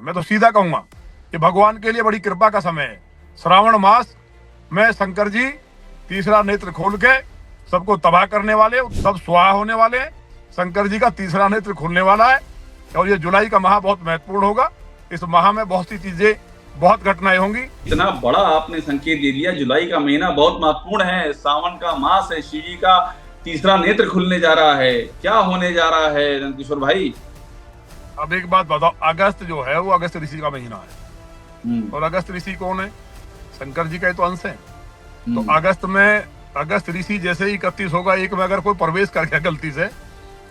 मैं तो सीधा कहूंगा कि भगवान के लिए बड़ी कृपा का समय है। श्रावण मास में शंकर जी तीसरा नेत्र खोल के सबको तबाह करने वाले, सब स्वाहा होने वाले हैं। शंकर जी का तीसरा नेत्र खुलने वाला है और ये जुलाई का माह बहुत महत्वपूर्ण होगा। इस माह में बहुत सी चीजें, बहुत घटनाएं होंगी। इतना बड़ा आपने संकेत दे दिया। जुलाई का महीना बहुत महत्वपूर्ण है, सावन का मास है, शिव जी का तीसरा नेत्र खुलने जा रहा है। क्या होने जा रहा है नंदकिशोर भाई? अब एक बात बताओ, अगस्त जो है वो अगस्त ऋषि का महीना है और अगस्त ऋषि कौन है? शंकर जी का ही तो अंश है। तो अगस्त में अगस्त ऋषि जैसे ही 31 होगा, एक में अगर कोई प्रवेश कर गया गलती से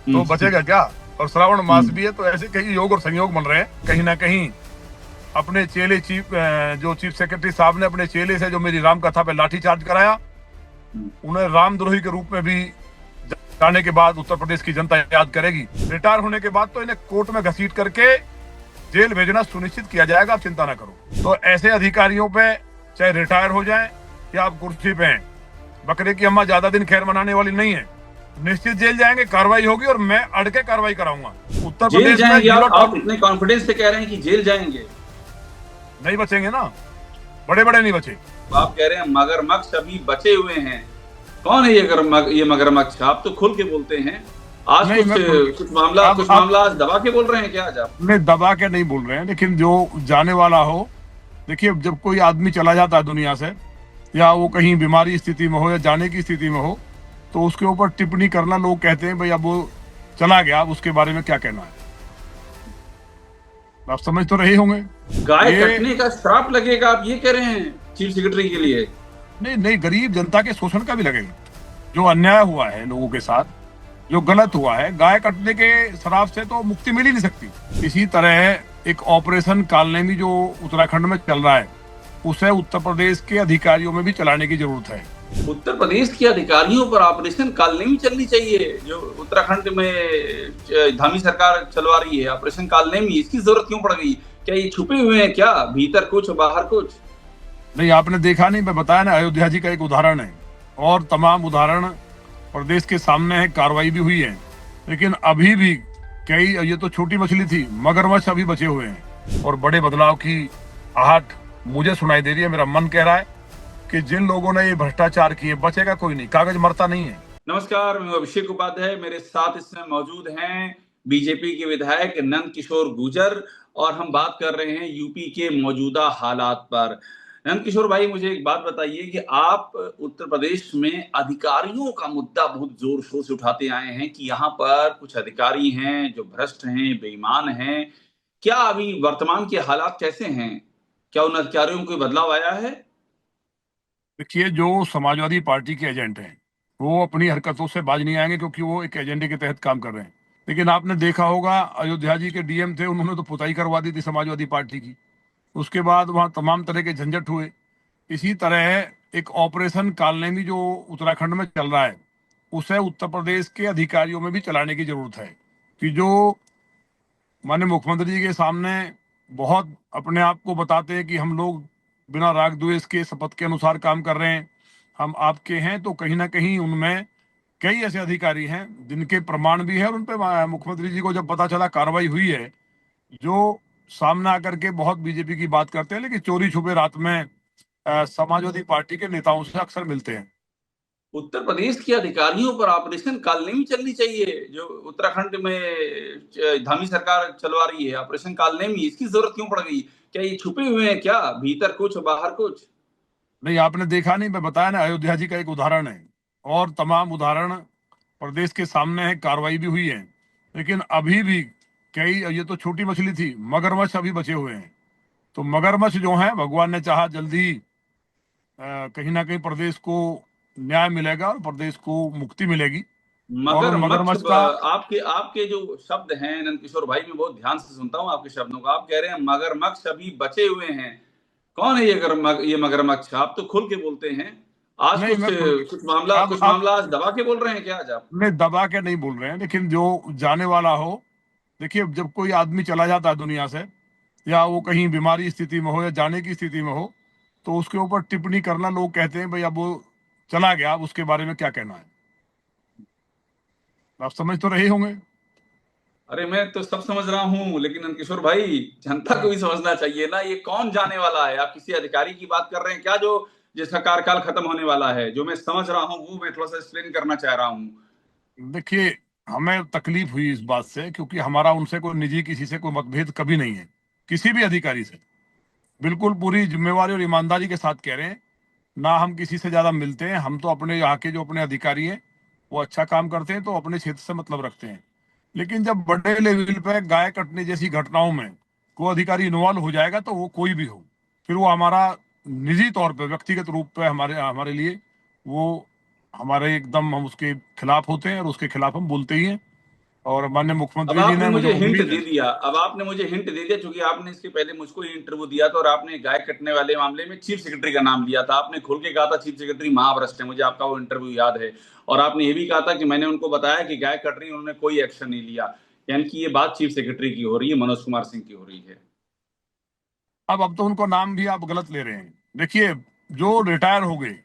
तो बचेगा क्या? और श्रावण मास भी है, तो ऐसे कई योग और संयोग बन रहे हैं। कहीं ना कहीं अपने चेले चीफ सेक्रेटरी साहब ने अपने चेले से जो मेरी राम कथा पे लाठीचार्ज कराया, उन्हें रामद्रोही के रूप में भी जाने के बाद उत्तर प्रदेश की जनता याद करेगी। रिटायर होने के बाद तो इन्हें कोर्ट में घसीट करके जेल भेजना सुनिश्चित किया जाएगा, आप चिंता ना करो। तो ऐसे अधिकारियों पे चाहे रिटायर हो जाएं या आप कुर्सी पे हैं, बकरे की अम्मा ज्यादा दिन खैर मनाने वाली नहीं है। निश्चित जेल जाएंगे, कार्रवाई होगी और मैं अड़ के कार्रवाई कराऊंगा। उत्तर जेल प्रदेश में जाएंगे? आप इतने कॉन्फिडेंस से कह रहे हैं कि जेल जाएंगे? नहीं बचेंगे ना, बड़े बड़े नहीं बचे। आप कह रहे हैं मगरमच्छ अभी बचे हुए हैं। कौन है ये मगरमच्छ? आप तो खुल के बोलते हैं। आज कुछ मामला आज दबा के बोल रहे हैं क्या? आज आप नहीं, दबा के नहीं बोल रहे हैं, लेकिन जो जाने वाला हो, देखिए जब कोई आदमी चला जाता है दुनिया से, या वो कहीं बीमारी स्थिति में हो या जाने की स्थिति में हो, तो उसके ऊपर टिप्पणी करना, लोग कहते हैं भाई अब वो चला गया, अब उसके बारे में क्या कहना है। आप समझ तो रहे होंगे। गाय कटने का श्राप लगेगा, आप ये कह रहे हैं चीफ सेक्रेटरी के लिए? नहीं नहीं, गरीब जनता के शोषण का भी लगेगा। जो अन्याय हुआ है लोगों के साथ, जो गलत हुआ है, गाय कटने के श्राप से तो मुक्ति मिल ही नहीं सकती। इसी तरह एक ऑपरेशन कालनेमी जो उत्तराखंड में चल रहा है, उसे उत्तर प्रदेश के अधिकारियों में भी चलाने की जरूरत है। उत्तर प्रदेश के अधिकारियों पर ऑपरेशन कालनेमी चलनी चाहिए, जो उत्तराखंड में धामी सरकार चलवा रही है। ऑपरेशन कालनेमी, इसकी जरूरत क्यों पड़ गई? क्या ये छुपे हुए हैं क्या? भीतर कुछ बाहर कुछ? नहीं, आपने देखा नहीं, मैं बताया ना, अयोध्या जी का एक उदाहरण है और तमाम उदाहरण प्रदेश के सामने है। कार्रवाई भी हुई है, लेकिन अभी भी कई, ये तो छोटी मछली थी, मगरमच्छ अभी बचे हुए हैं और बड़े बदलाव की आहट मुझे सुनाई दे रही है। मेरा मन कह रहा है कि जिन लोगों ने ये भ्रष्टाचार किए, बचेगा कोई नहीं, कागज मरता नहीं है। नमस्कार, मैं अभिषेक उपाध्याय। मेरे साथ इस समय मौजूद हैं बीजेपी के विधायक नंदकिशोर गुर्जर और हम बात कर रहे हैं यूपी के मौजूदा हालात पर। नंदकिशोर भाई, मुझे एक बात बताइए कि आप उत्तर प्रदेश में अधिकारियों का मुद्दा बहुत जोर शोर से उठाते आए हैं कि यहाँ पर कुछ अधिकारी हैं जो भ्रष्ट हैं, बेईमान हैं। क्या अभी वर्तमान के हालात कैसे हैं? क्या उन अधिकारियों में कोई बदलाव आया है? देखिए, जो समाजवादी पार्टी के एजेंट हैं वो अपनी हरकतों से बाज नहीं आएंगे, क्योंकि वो एक एजेंडे के तहत काम कर रहे हैं। लेकिन आपने देखा होगा, अयोध्या जी के डीएम थे, उन्होंने तो पुताई करवा दी थी समाजवादी पार्टी की। उसके बाद वहां तमाम तरह के झंझट हुए। इसी तरह एक ऑपरेशन कालनेमी जो उत्तराखंड में चल रहा है, उसे उत्तर प्रदेश के अधिकारियों में भी चलाने की जरूरत है। कि जो माननीय मुख्यमंत्री जी के सामने बहुत अपने आप को बताते हैं कि हम लोग बिना राग द्वेष के शपथ के अनुसार काम कर रहे हैं, हम आपके हैं, तो कहीं ना कहीं उनमें कई ऐसे अधिकारी हैं जिनके प्रमाण भी है और उन पे मुख्यमंत्री जी को जब पता चला, कार्रवाई हुई है, जो सामने आकर के बहुत बीजेपी की बात करते हैं, लेकिन चोरी छुपे रात में समाजवादी पार्टी के नेताओं से अक्सर मिलते हैं। उत्तर प्रदेश के अधिकारियों पर ऑपरेशन कालनेमी चलनी चाहिए, जो उत्तराखंड में धामी सरकार चलवा रही है। ऑपरेशन कालनेमी, इसकी जरूरत क्यों पड़ गई? क्या ये छुपे हुए हैं क्या? भीतर कुछ बाहर कुछ? नहीं, आपने देखा नहीं, मैं बताया ना, अयोध्या जी का एक उदाहरण है और तमाम उदाहरण प्रदेश के सामने है। कार्रवाई भी हुई है, लेकिन अभी भी कई, ये तो छोटी मछली थी, मगरमच्छ अभी बचे हुए हैं। तो मगरमच्छ जो है, भगवान ने चाहा जल्दी कहीं ना कहीं प्रदेश को न्याय मिलेगा और प्रदेश को मुक्ति मिलेगी। और उन मगरमच्छ, मगरमच्छ का, आपके आपके जो शब्द हैं नंदकिशोर भाई, मैं बहुत ध्यान से सुनता हूँ आपके शब्दों को। आप कह रहे हैं मगरमच्छ अभी बचे हुए हैं। कौन है ये मगरमच्छ? आप तो खुल के बोलते हैं। आज नहीं मैं कुछ अब मामला आज दबा के बोल रहे हैं क्या आज आप? नहीं, दबा के नहीं बोल रहे हैं, लेकिन जो जाने वाला हो, देखिए जब कोई आदमी चला जाता है दुनिया से, या वो कहीं बीमारी स्थिति में हो या जाने की स्थिति में हो, तो उसके ऊपर टिप्पणी करना, लोग कहते हैं भाई अब वो चला गया, अब उसके बारे में क्या कहना है। आप समझ तो रहे होंगे। अरे मैं तो सब समझ रहा हूँ, लेकिन नंदकिशोर भाई, जनता को हाँ। भी समझना चाहिए ना, ये कौन जाने वाला है? आप किसी अधिकारी की बात कर रहे हैं क्या, जो जिसका कार्यकाल खत्म होने वाला है? जो मैं समझ रहा हूँ वो मैं थोड़ा सा एक्सप्लेन करना चाह रहा हूँ। देखिए, हमें तकलीफ हुई इस बात से, क्योंकि हमारा उनसे कोई निजी किसी से कोई मतभेद कभी नहीं है, किसी भी अधिकारी से। बिल्कुल पूरी जिम्मेवारी और ईमानदारी के साथ कह रहे हैं। ना हम किसी से ज्यादा मिलते हैं, हम तो अपने यहाँ के जो अपने अधिकारी हैं वो अच्छा काम करते हैं तो अपने क्षेत्र से मतलब रखते हैं। लेकिन जब बड़े लेवल पे गाय कटने जैसी घटनाओं में कोई अधिकारी इन्वॉल्व हो जाएगा, तो वो कोई भी हो, फिर वो हमारा निजी तौर पे व्यक्तिगत रूप पे हमारे हमारे लिए वो हमारे एकदम, हम उसके खिलाफ होते हैं और उसके खिलाफ हम बोलते ही हैं। और माननीय अब मुख्यमंत्री जी आपने ने, मुझे मुझे हिंट उम्मीद दे है। दिया, अब आपने मुझे हिंट दे दिया, क्योंकि आपने इसके पहले मुझको ही इंटरव्यू दिया था और आपने गाय कटने वाले मामले में चीफ सेक्रेटरी का नाम लिया था। आपने खुल के कहा था चीफ सेक्रेटरी महाभ्रष्ट है, मुझे आपका वो इंटरव्यू याद है। और आपने ये भी कहा था कि मैंने उनको बताया कि गाय कट रही है, उन्होंने कोई एक्शन नहीं लिया। यानी कि ये बात चीफ सेक्रेटरी की हो रही है, मनोज कुमार सिंह की हो रही है। अब तो उनको नाम भी आप गलत ले रहे हैं। देखिए, जो रिटायर हो गए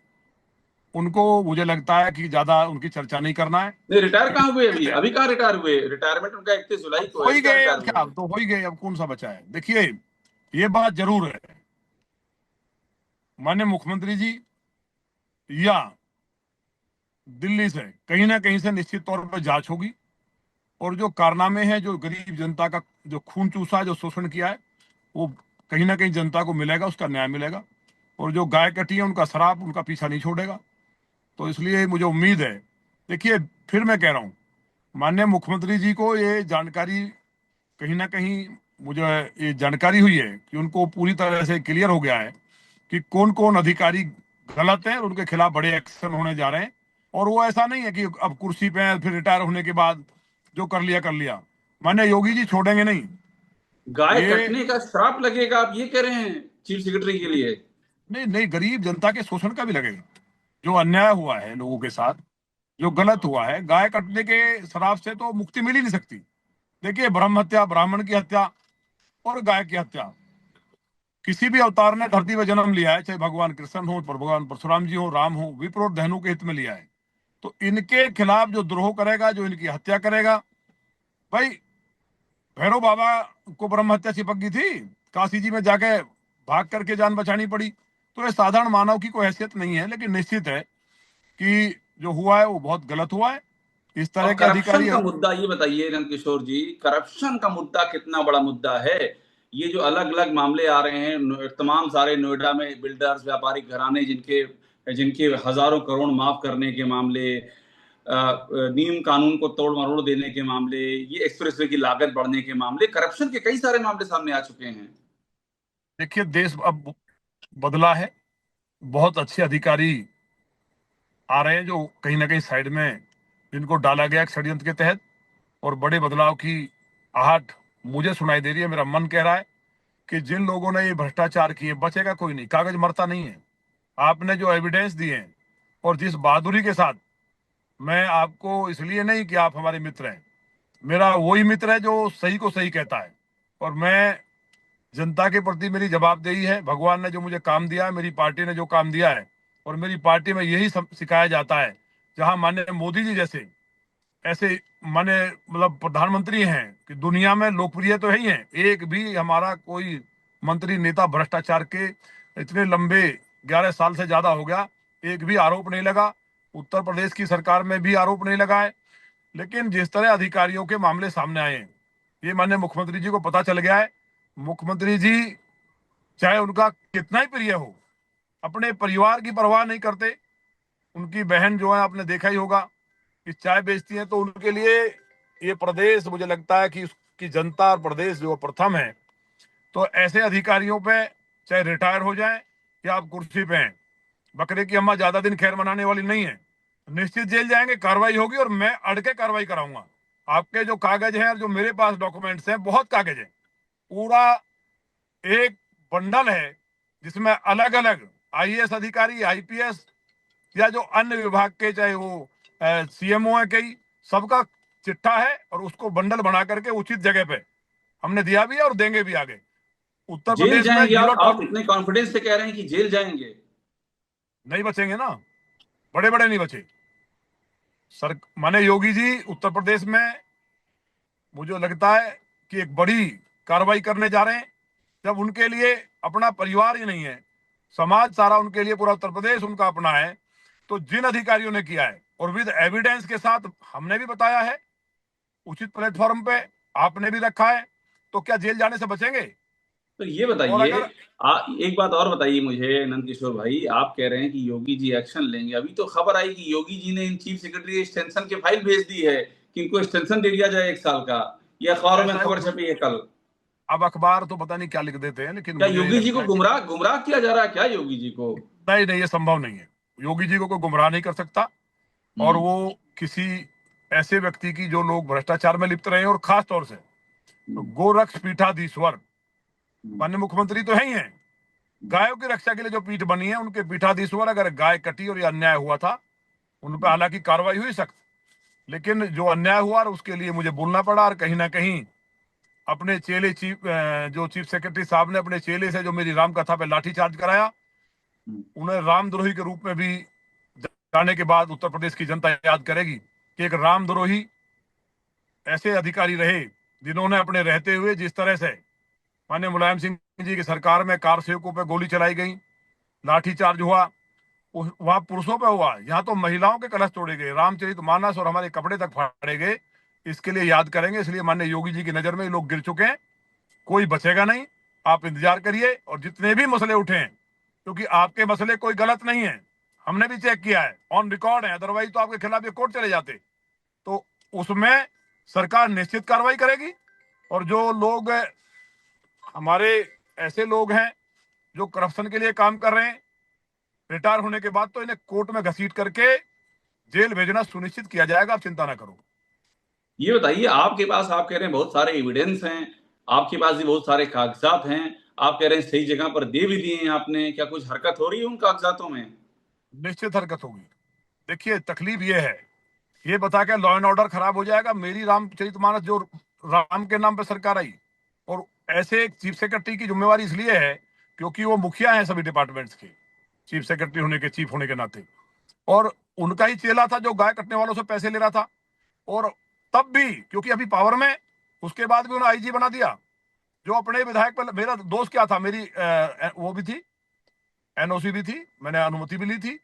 उनको मुझे लगता है कि ज्यादा उनकी चर्चा नहीं करना है। नहीं, रिटायर क्योंकि कहाँ हुए? उम्मीद अभी है, अभी कहाँ रिटायर हुए? रिटायरमेंट उनका 31 जुलाई अब को हो है, ही अभी कहाँ गए, रिटायर अब हुए क्या, हैं? अब तो हो ही गए, अब कौन सा बचा है। देखिए, ये बात जरूर है, माननीय मुख्यमंत्री जी या दिल्ली से कहीं ना कहीं से निश्चित तौर पर जांच होगी। और जो कारनामे हैं, जो गरीब जनता का जो खून चूसा है, जो शोषण किया है, वो कहीं ना कहीं जनता को मिलेगा, उसका न्याय मिलेगा। और जो गाय कटी है उनका श्राप उनका पीछा नहीं छोड़ेगा। तो इसलिए मुझे उम्मीद है। देखिए, फिर मैं कह रहा हूँ, माननीय मुख्यमंत्री जी को ये जानकारी कहीं ना कहीं, मुझे ये जानकारी हुई है कि उनको पूरी तरह से क्लियर हो गया है कि कौन कौन अधिकारी गलत है और उनके खिलाफ बड़े एक्शन होने जा रहे हैं। और वो ऐसा नहीं है कि अब कुर्सी पे हैं, फिर रिटायर होने के बाद जो कर लिया कर लिया। माननीय योगी जी छोड़ेंगे नहीं गाय ये। कटने का श्राप लगेगा, आप ये कह रहे हैं चीफ सेक्रेटरी के नहीं, लिए? नहीं, नहीं, गरीब जनता के शोषण का भी लगेगा। जो अन्याय हुआ है लोगों के साथ, जो गलत हुआ है, गाय कटने के शराब से तो मुक्ति मिल ही नहीं सकती। देखिए, ब्रह्म हत्या, ब्राह्मण की हत्या और गाय की हत्या, किसी भी अवतार ने धरती पर जन्म लिया है, चाहे भगवान कृष्ण हो, पर भगवान परशुराम जी हो, राम हो, विप्र और धनु के हित में लिया है। तो इनके खिलाफ जो द्रोह करेगा, जो इनकी हत्या करेगा, भाई, भैरव बाबा को ब्रह्म हत्या चिपक गई थी, काशी जी में जाके भाग करके जान बचानी पड़ी। तो ये साधारण मानव की कोई हैसियत नहीं है। लेकिन निश्चित है कि जो हुआ है वो बहुत गलत हुआ है। इस तरह और के करप्शन अधिकारी का मुद्दा ये बताइए नंदकिशोर जी, करप्शन का मुद्दा कितना बड़ा मुद्दा है? ये जो अलग अलग मामले आ रहे हैं, तमाम सारे नोएडा में बिल्डर्स, व्यापारिक घराने, जिनके जिनके हजारों करोड़ माफ करने के मामले, नियम कानून को तोड़ मरोड़ देने के मामले, ये एक्सप्रेसवे की लागत बढ़ने के मामले, करप्शन के कई सारे मामले सामने आ चुके हैं। देखिए, देश अब बदला है। बहुत अच्छे अधिकारी आ रहे हैं जो कहीं ना कहीं साइड में, जिनको डाला गया एक षड्यंत्र के तहत। और बड़े बदलाव की आहट मुझे सुनाई दे रही है। मेरा मन कह रहा है कि जिन लोगों ने ये भ्रष्टाचार किए, बचेगा कोई नहीं, कागज मरता नहीं है। आपने जो एविडेंस दिए हैं और जिस बहादुरी के साथ, मैं आपको इसलिए नहीं कि आप हमारे मित्र हैं, मेरा वही मित्र है जो सही को सही कहता है। और मैं, जनता के प्रति मेरी जवाबदेही है, भगवान ने जो मुझे काम दिया है, मेरी पार्टी ने जो काम दिया है, और मेरी पार्टी में यही सिखाया जाता है। जहां माननीय मोदी जी जैसे ऐसे माने मतलब प्रधानमंत्री हैं कि दुनिया में लोकप्रिय तो है ही हैं, एक भी हमारा कोई मंत्री नेता भ्रष्टाचार के इतने लंबे 11 साल से ज्यादा हो गया, एक भी आरोप नहीं लगा। उत्तर प्रदेश की सरकार में भी आरोप नहीं लगा है। लेकिन जिस तरह अधिकारियों के मामले सामने आए हैं, ये माननीय मुख्यमंत्री जी को पता चल गया है। मुख्यमंत्री जी, चाहे उनका कितना ही प्रिय हो, अपने परिवार की परवाह नहीं करते। उनकी बहन जो है, आपने देखा ही होगा कि चाय बेचती है, तो उनके लिए ये प्रदेश, मुझे लगता है कि उसकी जनता और प्रदेश जो प्रथम है। तो ऐसे अधिकारियों पे, चाहे रिटायर हो जाए या आप कुर्सी पे हैं, बकरे की अम्मा ज्यादा दिन खैर मनाने वाली नहीं है। निश्चित जेल जाएंगे, कार्रवाई होगी और मैं अड़ के कार्रवाई कराऊंगा। आपके जो कागज हैं और जो मेरे पास डॉक्यूमेंट्स हैं, बहुत कागज है, पूरा एक बंडल है, जिसमें अलग अलग आईएएस अधिकारी, आईपीएस या जो अन्य विभाग के, चाहे वो सीएमओ है, कई सबका चिट्ठा है। और उसको बंडल बना करके उचित जगह पे हमने दिया भी है और देंगे भी आगे। उत्तर जेल प्रदेश में जाएंगे जीरो आप टॉलरेंस। इतने कॉन्फिडेंस से कह रहे हैं कि जेल जाएंगे? नहीं बचेंगे ना, बड़े बड़े नहीं बचे। सर, माने योगी जी उत्तर प्रदेश में मुझे लगता है कि एक बड़ी कार्रवाई करने जा रहे हैं, जब उनके लिए अपना परिवार ही नहीं है, समाज सारा उनके लिए, पूरा उत्तर प्रदेश उनका अपना है। तो जिन अधिकारियों ने किया है और विद एविडेंस के साथ हमने भी बताया है, उचित प्लेटफॉर्म पे आपने भी रखा है, तो क्या जेल जाने से बचेंगे? तो ये और बताइए, अगर एक बात और बताइए मुझे नंद किशोर भाई, आप कह रहे हैं कि योगी जी एक्शन लेंगे। अभी तो खबर आई कि योगी जी ने इन चीफ सेक्रेटरी एक्सटेंशन की फाइल भेज दी है कि इनको एक्सटेंशन दे दिया जाए 1 साल का। ये अखबारों में ऐसा खबर कुछ, छपी है कल। अब अखबार तो पता नहीं क्या लिख देते हैं, लेकिन क्या मुझे योगी जी को लगता है कि गुमराह गुमराह किया जा रहा है क्या योगी जी को? नहीं नहीं, ये संभव नहीं है। योगी जी को कोई गुमराह नहीं कर सकता। और हम्म। वो किसी ऐसे व्यक्ति की, जो लोग भ्रष्टाचार में लिप्त रहे हैं, और खास तौर से तो हम्म। गोरक्ष पीठाधीश्वर हम्म। माननीय मुख्यमंत्री तो है ही हैं। गायों की रक्षा के लिए जो पीठ बनी है, उनके पीठाधीश्वर, अगर गाय कटी और ये अन्याय हुआ था, उन पर हालांकि कार्रवाई हुई सख्त, लेकिन जो अन्याय हुआ और उसके लिए मुझे बोलना पड़ा, और कहीं ना कहीं अपने चेले जो चीफ सेक्रेटरी साहब ने अपने चेले से जो मेरी राम कथा पे लाठीचार्ज कराया, हम्म। उन्हें रामद्रोही के रूप में भी जाने के बाद उत्तर प्रदेश की जनता याद करेगी कि एक रामद्रोही ऐसे अधिकारी रहे, जिन्होंने अपने रहते हुए जिस तरह से माननीय मुलायम सिंह जी की सरकार में कार सेवकों पर गोली चलाई गई, लाठीचार्ज हुआ, वहां पुरुषों पे हुआ, यहाँ तो महिलाओं के कलश तोड़े गए, रामचरितमानस और हमारे कपड़े तक फाड़े गए। इसके लिए याद करेंगे। इसलिए माननीय योगी जी की नजर में ये लोग गिर चुके हैं, कोई बचेगा नहीं। आप इंतजार करिए, और जितने भी मसले उठे हैं, क्योंकि आपके मसले कोई गलत नहीं है, हमने भी चेक किया है, ऑन रिकॉर्ड है, अदरवाइज तो आपके खिलाफ ये कोर्ट चले जाते। तो उसमें सरकार निश्चित कार्रवाई करेगी। और जो लोग हमारे ऐसे लोग हैं जो करप्शन के लिए काम कर रहे हैं, रिटायर होने के बाद तो इन्हें कोर्ट में घसीट करके जेल भेजना सुनिश्चित किया जाएगा, आप चिंता ना करो। ये बताइए, आपके पास आप कह रहे हैं बहुत सारे एविडेंस हैं, आपके पास भी बहुत सारे कागजात हैं, आप कह रहे हैं सही जगह पर दे भी दिए हैं आपने, क्या कुछ हरकत हो रही है उन कागजातों में? निश्चित हरकत होगी। देखिए, तकलीफ ये है, ये बता के लॉ एंड ऑर्डर खराब हो जाएगा। मेरी रामचरितमानस जो राम के नाम पे सरकार आई, और ऐसे एक चीफ सेक्रेटरी की जिम्मेवारी इसलिए है क्योंकि वो मुखिया हैं सभी डिपार्टमेंट्स के, चीफ सेक्रेटरी होने के, चीफ होने के नाते। और उनका ही चेला था जो गाय कटने वालों से पैसे ले रहा था। और तब भी, क्योंकि अभी पावर में, उसके बाद भी उन्हें आईजी बना दिया। जो अपने विधायक पर, मेरा दोस्त क्या था, मेरी वो भी थी, एनओसी भी थी, मैंने अनुमति भी ली थी,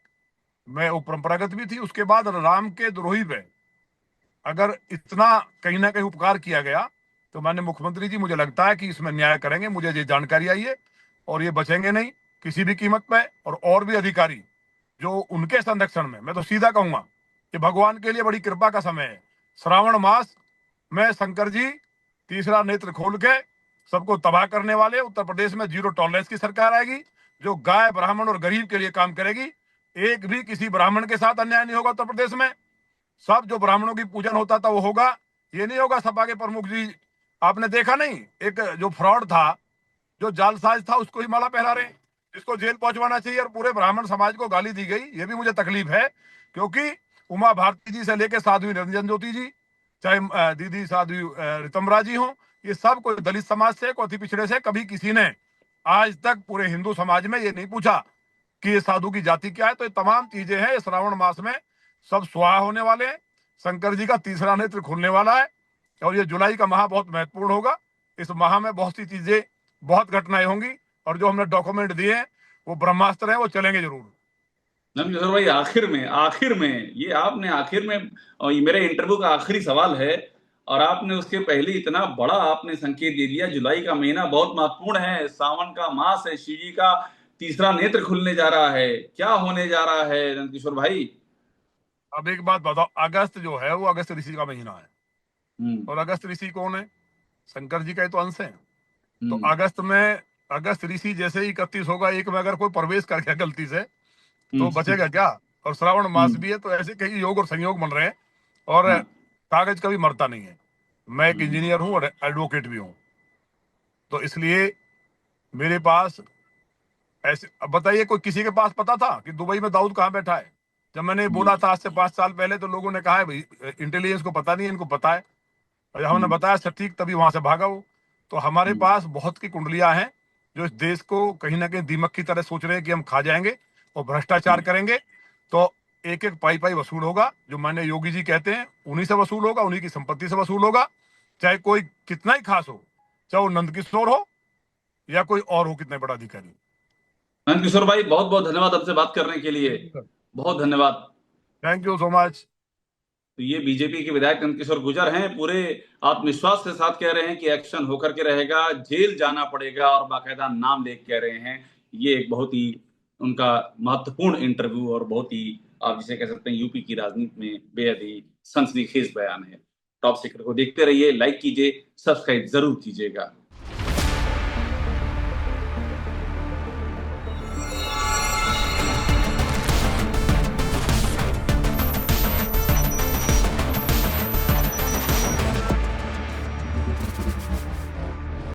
मैं वो परंपरागत भी थी। उसके बाद राम के द्रोही पे अगर इतना कहीं ना कहीं उपकार किया गया, तो माननीय मुख्यमंत्री जी, मुझे लगता है कि इसमें न्याय करेंगे। मुझे ये जानकारी आई है, और ये बचेंगे नहीं किसी भी कीमत पे। और भी अधिकारी जो उनके संरक्षण में, मैं तो सीधा कहूंगा कि भगवान के लिए बड़ी कृपा का समय है। श्रावण मास में शंकर जी तीसरा नेत्र खोल के सबको तबाह करने वाले, उत्तर प्रदेश में जीरो टॉलरेंस की सरकार आएगी, जो गाय, ब्राह्मण और गरीब के लिए काम करेगी। एक भी किसी ब्राह्मण के साथ अन्याय नहीं होगा उत्तर प्रदेश में। सब जो ब्राह्मणों की पूजन होता था वो होगा। ये नहीं होगा सपा के प्रमुख जी, आपने देखा नहीं, एक जो फ्रॉड था, जो जालसाज था, उसको ही माला पहना रहे हैं, जिसको जेल पहुंचवाना चाहिए, और पूरे ब्राह्मण समाज को गाली दी गई। ये भी मुझे तकलीफ है, क्योंकि उमा भारती जी से लेकर साध्वी निरंजन ज्योति जी, चाहे दीदी साध्वी रितम्बरा जी हो, ये सब कोई दलित समाज से, कोई अति पिछड़े से, कभी किसी ने आज तक पूरे हिंदू समाज में ये नहीं पूछा कि ये साधु की जाति क्या है। तो ये तमाम चीजें हैं, श्रावण मास में सब स्वाहा होने वाले हैं। शंकर जी का तीसरा नेत्र खुलने वाला है, और ये जुलाई का माह बहुत महत्वपूर्ण होगा। इस माह में बहुत सी चीजें, बहुत घटनाएं होंगी, और जो हमने डॉक्यूमेंट दिए हैं वो ब्रह्मास्त्र हैं, वो चलेंगे जरूर। नंद किशोर भाई, आखिर में ये आपने आखिर में, और ये मेरे इंटरव्यू का आखिरी सवाल है, और आपने उसके पहले इतना बड़ा आपने संकेत दे दिया। जुलाई का महीना बहुत महत्वपूर्ण है, सावन का मास है, शिव जी का तीसरा नेत्र खुलने जा रहा है। क्या होने जा रहा है नंद किशोर भाई? अब एक बात बताओ, अगस्त जो है वो अगस्त ऋषि का महीना है, हम्म। और अगस्त ऋषि कौन है? शंकर जी का ही तो अंश है। तो हम्म। अगस्त में, अगस्त ऋषि जैसे ही 31 होगा, एक में अगर कोई प्रवेश कर गया गलती से, तो हम्म। बचेगा क्या? और श्रावण मास हम्म। भी है, तो ऐसे कई योग और संयोग बन रहे हैं। और हाँ। कागज कभी मरता नहीं है। मैं एक हम्म। इंजीनियर हूँ और एडवोकेट भी हूँ, तो इसलिए मेरे पास ऐसे, अब बताइए, कोई किसी के पास पता था कि दुबई में दाऊद कहाँ बैठा है? जब मैंने बोला हम्म। था आज से 5 साल पहले, तो लोगों ने कहा है भाई इंटेलिजेंस को पता नहीं है, इनको पता है। और जब हमने हम्म। बताया सटीक, तभी वहां से भागा वो। तो हमारे हम्म। पास बहुत की कुंडलियां हैं, जो इस देश को कहीं ना कहीं दीमक की तरह सोच रहे हैं कि हम खा जाएंगे और भ्रष्टाचार हम्म। करेंगे। तो एक एक पाई पाई वसूल होगा, जो माननीय योगी जी कहते हैं, उन्हीं से वसूल होगा, उन्हीं की संपत्ति से वसूल होगा। चाहे कोई कितना ही खास हो, चाहे वो नंदकिशोर हो या कोई और हो कितने बड़ा अधिकारी। नंदकिशोर भाई बहुत बहुत धन्यवाद आपसे बात करने के लिए, बहुत धन्यवाद। Thank you so much. तो ये बीजेपी के विधायक नंदकिशोर गुर्जर हैं, पूरे आत्मविश्वास के साथ कह रहे हैं कि एक्शन होकर के रहेगा, जेल जाना पड़ेगा, और बाकायदा नाम लेके कह रहे हैं। ये एक बहुत ही उनका महत्वपूर्ण इंटरव्यू और बहुत ही, आप जिसे कह सकते हैं, यूपी की राजनीति में बेहद ही सनसनीखेज बयान है। टॉप सीक्रेट को देखते रहिए, लाइक कीजिए, सब्सक्राइब जरूर कीजिएगा।